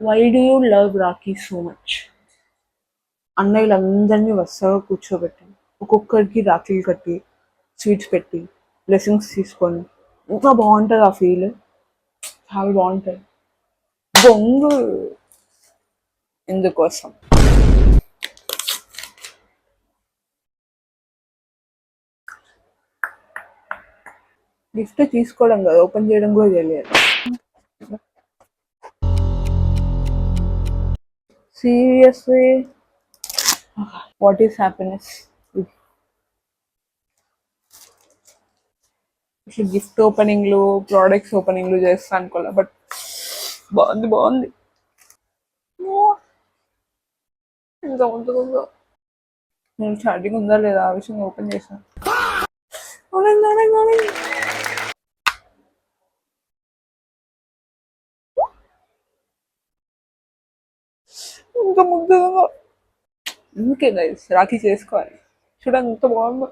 Why do you love Rakhi so much? అన్నయ్యలందరినీ వరుసగా కూర్చోబెట్టి ఒక్కొక్కరికి రాఖీలు కట్టి స్వీట్స్ పెట్టి బ్లెస్సింగ్స్ తీసుకొని ఇంకా బాగుంటుంది ఆ ఫీల్. చాలా బాగుంటుంది. బొంగు ఇందుకోసం గిఫ్ట్ తీసుకోవడం కదా, ఓపెన్ చేయడం కూడా తెలియదు. Seriously, what is happiness? ఇట్లా గిఫ్ట్ ఓపెనింగ్లు, ప్రోడక్ట్స్ ఓపెనింగ్లు చేస్తా అనుకోలే, బట్ బాగుంది బాగుంది. ఇంకా ఉంటుందో నేను ఛార్జింగ్ ఉందా లేదా ఆ విషయం ఓపెన్ చేసాను. ఇంకా ముద్దుగా. అందుకే గైస్ రాఖీ చేసుకోవాలి. చూడండి ఎంత బాగుందో.